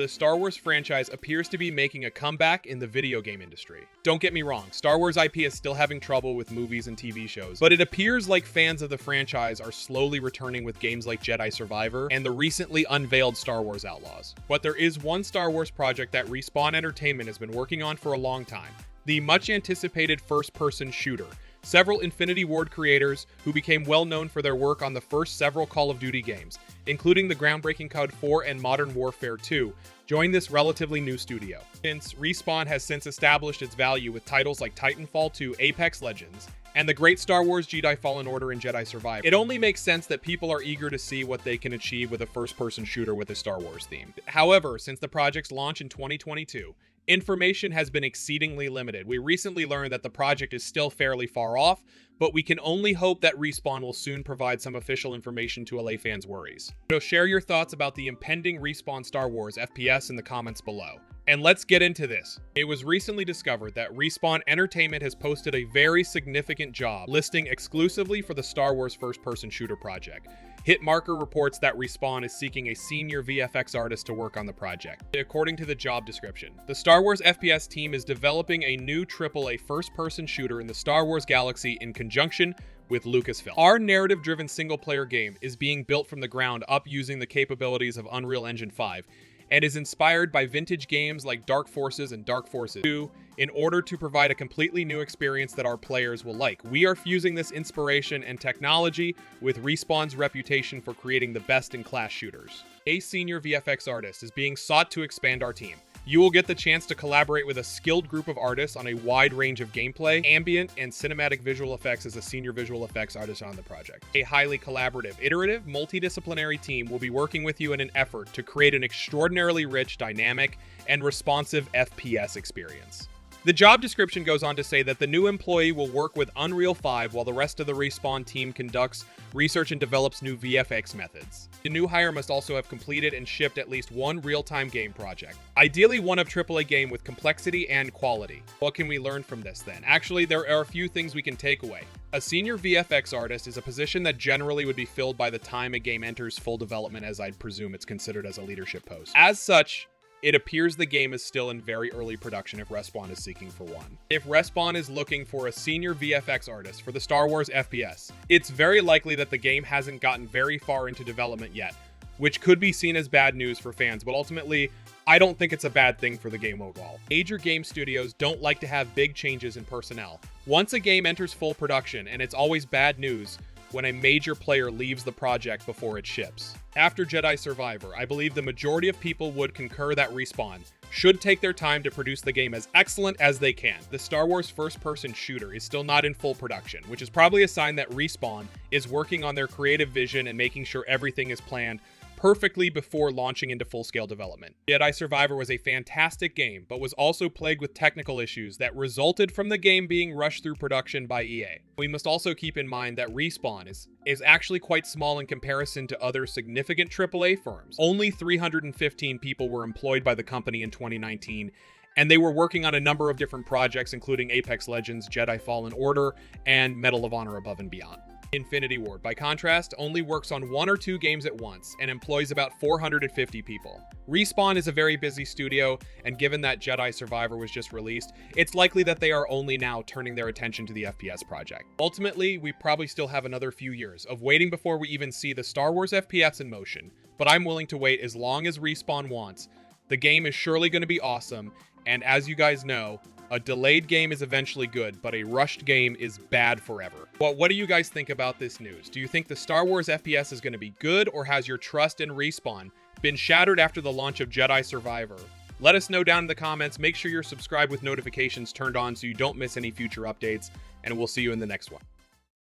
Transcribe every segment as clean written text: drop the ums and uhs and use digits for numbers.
The Star Wars franchise appears to be making a comeback in the video game industry. Don't get me wrong, Star Wars IP is still having trouble with movies and TV shows, but it appears like fans of the franchise are slowly returning with games like Jedi Survivor and the recently unveiled Star Wars Outlaws. But there is one Star Wars project that Respawn Entertainment has been working on for a long time, the much anticipated first-person shooter. Several Infinity Ward creators, who became well known for their work on the first several Call of Duty games, including the groundbreaking COD 4 and Modern Warfare 2, joined this relatively new studio. Since Respawn has since established its value with titles like Titanfall 2, Apex Legends, and the great Star Wars Jedi Fallen Order and Jedi Survivor, it only makes sense that people are eager to see what they can achieve with a first-person shooter with a Star Wars theme. However, since the project's launch in 2022, information has been exceedingly limited. We recently learned that the project is still fairly far off, but we can only hope that Respawn will soon provide some official information to allay fans' worries. So share your thoughts about the impending Respawn Star Wars FPS in the comments below. And let's get into this. It was recently discovered that Respawn Entertainment has posted a very significant job listing exclusively for the Star Wars first-person shooter project. Hitmarker reports that Respawn is seeking a senior VFX artist to work on the project. According to the job description, the Star Wars FPS team is developing a new AAA first-person shooter in the Star Wars galaxy in conjunction with Lucasfilm. Our narrative-driven single-player game is being built from the ground up using the capabilities of Unreal Engine 5, and is inspired by vintage games like Dark Forces and Dark Forces 2 in order to provide a completely new experience that our players will like. We are fusing this inspiration and technology with Respawn's reputation for creating the best-in-class shooters. A senior VFX artist is being sought to expand our team. You will get the chance to collaborate with a skilled group of artists on a wide range of gameplay, ambient, and cinematic visual effects as a senior visual effects artist on the project. A highly collaborative, iterative, multidisciplinary team will be working with you in an effort to create an extraordinarily rich, dynamic, and responsive FPS experience. The job description goes on to say that the new employee will work with Unreal 5 while the rest of the Respawn team conducts research and develops new VFX methods. The new hire must also have completed and shipped at least one real-time game project. Ideally one of AAA game with complexity and quality. What can we learn from this then? Actually, there are a few things we can take away. A senior VFX artist is a position that generally would be filled by the time a game enters full development, as I'd presume it's considered as a leadership post. As such, it appears the game is still in very early production if Respawn is seeking for one. If Respawn is looking for a senior VFX artist for the Star Wars FPS, it's very likely that the game hasn't gotten very far into development yet, which could be seen as bad news for fans, but ultimately, I don't think it's a bad thing for the game overall. Major game studios don't like to have big changes in personnel. Once a game enters full production, and it's always bad news when a major player leaves the project before it ships. After Jedi Survivor, I believe the majority of people would concur that Respawn should take their time to produce the game as excellent as they can. The Star Wars first-person shooter is still not in full production, which is probably a sign that Respawn is working on their creative vision and making sure everything is planned perfectly before launching into full-scale development. Jedi Survivor was a fantastic game, but was also plagued with technical issues that resulted from the game being rushed through production by EA. We must also keep in mind that Respawn is actually quite small in comparison to other significant AAA firms. Only 315 people were employed by the company in 2019, and they were working on a number of different projects, including Apex Legends, Jedi Fallen Order, and Medal of Honor Above and Beyond. Infinity Ward, by contrast, only works on 1 or 2 games at once and employs about 450 people. Respawn is a very busy studio, and given that Jedi Survivor was just released, it's likely that they are only now turning their attention to the FPS project. Ultimately, we probably still have another few years of waiting before we even see the Star Wars FPS in motion, but I'm willing to wait as long as Respawn wants. The game is surely going to be awesome, and as you guys know, a delayed game is eventually good, but a rushed game is bad forever. Well, what do you guys think about this news? Do you think the Star Wars FPS is going to be good, or has your trust in Respawn been shattered after the launch of Jedi Survivor? Let us know down in the comments. Make sure you're subscribed with notifications turned on so you don't miss any future updates, and we'll see you in the next one.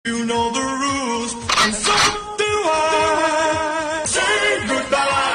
You know the rules, and so do I. Say goodbye.